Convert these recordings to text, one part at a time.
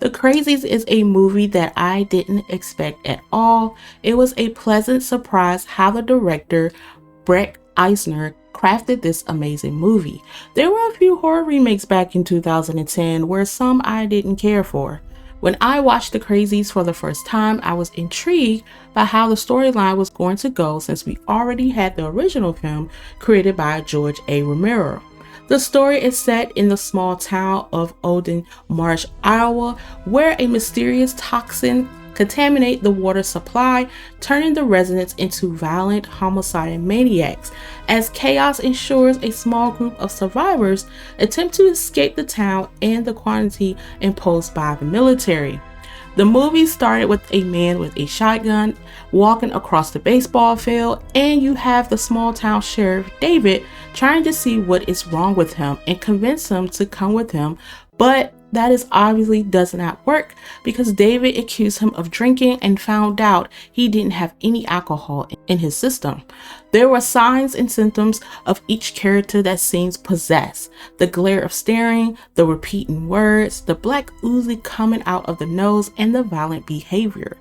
The Crazies is a movie that I didn't expect at all. It was a pleasant surprise how the director, Brett Eisner, crafted this amazing movie. There were a few horror remakes back in 2010 where some I didn't care for. When I watched The Crazies for the first time, I was intrigued by how the storyline was going to go since we already had the original film created by George A. Romero. The story is set in the small town of Odin Marsh, Iowa, where a mysterious toxin contaminates the water supply, turning the residents into violent homicide maniacs. As chaos ensures, a small group of survivors attempt to escape the town and the quarantine imposed by the military. The movie started with a man with a shotgun walking across the baseball field, and you have the small town sheriff David trying to see what is wrong with him and convince him to come with him, but that is obviously does not work because David accused him of drinking and found out he didn't have any alcohol in his system. There were signs and symptoms of each character that seems possessed. The glare of staring, the repeating words, the black oozy coming out of the nose, and the violent behavior.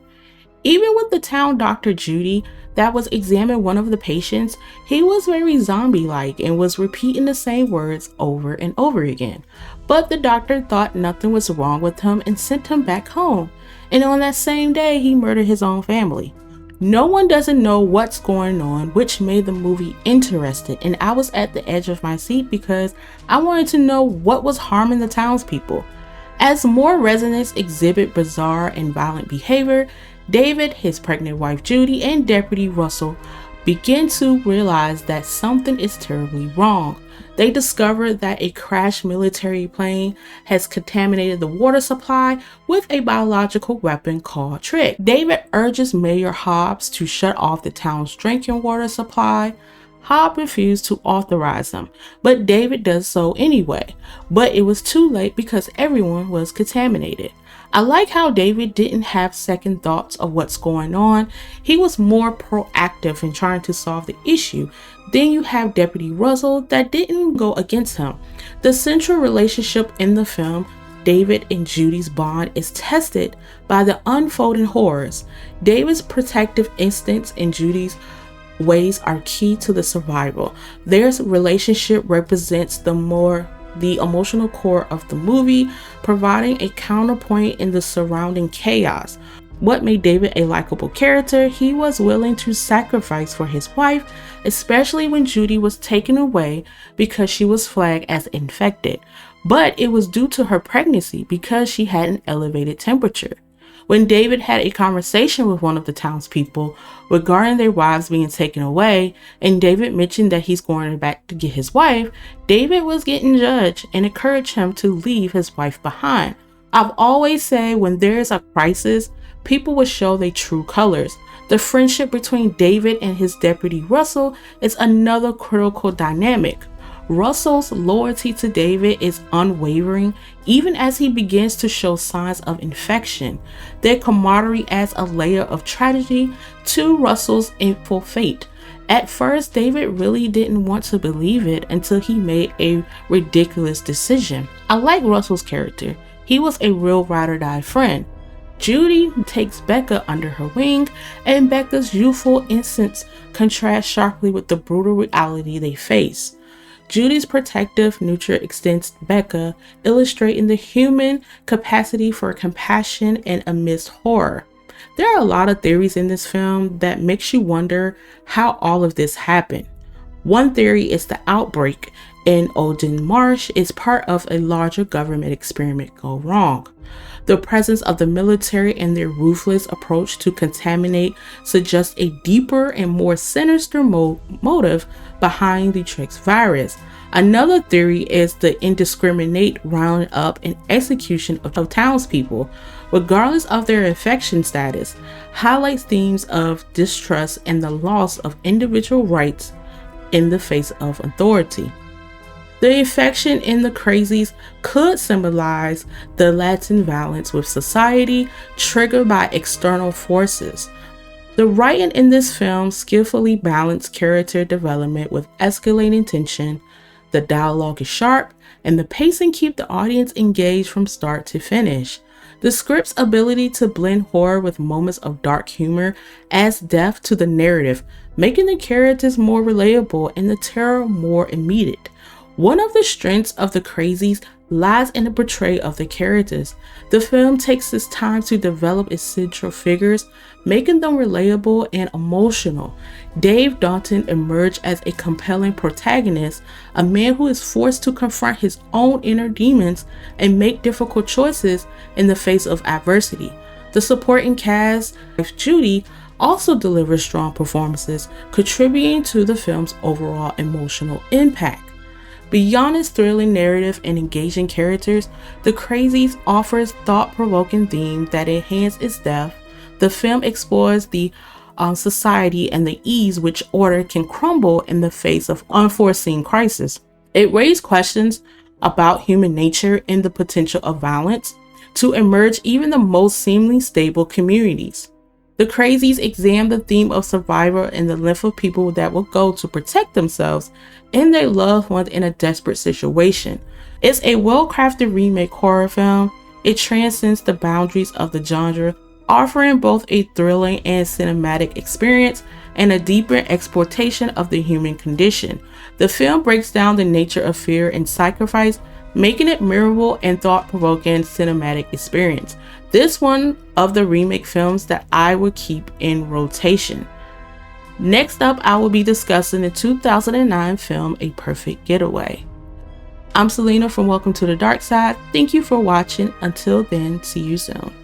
Even with the town doctor Judy that was examining one of the patients, he was very zombie-like and was repeating the same words over and over again. But the doctor thought nothing was wrong with him and sent him back home. And on that same day, he murdered his own family. No one doesn't know what's going on, which made the movie interesting, and I was at the edge of my seat because I wanted to know what was harming the townspeople. As more residents exhibit bizarre and violent behavior, David, his pregnant wife Judy, and Deputy Russell begin to realize that something is terribly wrong. They discover that a crashed military plane has contaminated the water supply with a biological weapon called Trick. David urges Mayor Hobbs to shut off the town's drinking water supply. Hobbs refused to authorize them, but David does so anyway. But it was too late because everyone was contaminated. I like how David didn't have second thoughts of what's going on. He was more proactive in trying to solve the issue. Then you have Deputy Russell that didn't go against him. The central relationship in the film, David and Judy's bond, is tested by the unfolding horrors. David's protective instincts and Judy's ways are key to the survival. Their relationship represents the emotional core of the movie, providing a counterpoint in the surrounding chaos. What made David a likable character? He was willing to sacrifice for his wife, especially when Judy was taken away because she was flagged as infected. But it was due to her pregnancy because she had an elevated temperature. When David had a conversation with one of the townspeople regarding their wives being taken away, and David mentioned that he's going back to get his wife, David was getting judged and encouraged him to leave his wife behind. I've always said when there's a crisis, people will show their true colors. The friendship between David and his deputy Russell is another critical dynamic. Russell's loyalty to David is unwavering, even as he begins to show signs of infection. Their camaraderie adds a layer of tragedy to Russell's infernal fate. At first, David really didn't want to believe it until he made a ridiculous decision. I like Russell's character. He was a real ride-or-die friend. Judy takes Becca under her wing, and Becca's youthful innocence contrasts sharply with the brutal reality they face. Judy's protective nature extends to Becca, illustrating the human capacity for compassion and amidst horror. There are a lot of theories in this film that makes you wonder how all of this happened. One theory is the outbreak in Odin Marsh is part of a larger government experiment gone wrong. The presence of the military and their ruthless approach to contaminate suggests a deeper and more sinister motive behind the Trick's virus. Another theory is the indiscriminate rounding up and execution of townspeople, regardless of their infection status, highlights themes of distrust and the loss of individual rights in the face of authority. The infection in the Crazies could symbolize the latent violence with society triggered by external forces. The writing in this film skillfully balanced character development with escalating tension. The dialogue is sharp, and the pacing keeps the audience engaged from start to finish. The script's ability to blend horror with moments of dark humor adds depth to the narrative, making the characters more relatable and the terror more immediate. One of the strengths of the Crazies lies in the portrayal of the characters. The film takes its time to develop its central figures, making them relatable and emotional. Dave Dalton emerged as a compelling protagonist, a man who is forced to confront his own inner demons and make difficult choices in the face of adversity. The supporting cast, like Judy, also delivers strong performances, contributing to the film's overall emotional impact. Beyond its thrilling narrative and engaging characters, The Crazies offers thought-provoking themes that enhance its depth. The film explores the society and the ease which order can crumble in the face of unforeseen crisis. It raised questions about human nature and the potential of violence to emerge even the most seemingly stable communities. The Crazies examine the theme of survival and the length of people that will go to protect themselves and their loved ones in a desperate situation. It's a well-crafted remake horror film. It transcends the boundaries of the genre, offering both a thrilling and cinematic experience and a deeper exploitation of the human condition. The film breaks down the nature of fear and sacrifice, making it memorable and thought-provoking cinematic experience. This one of the remake films that I would keep in rotation. Next up, I will be discussing the 2009 film A Perfect Getaway. I'm Selena from Welcome to the Darkside. Thank you for watching. Until then, see you soon.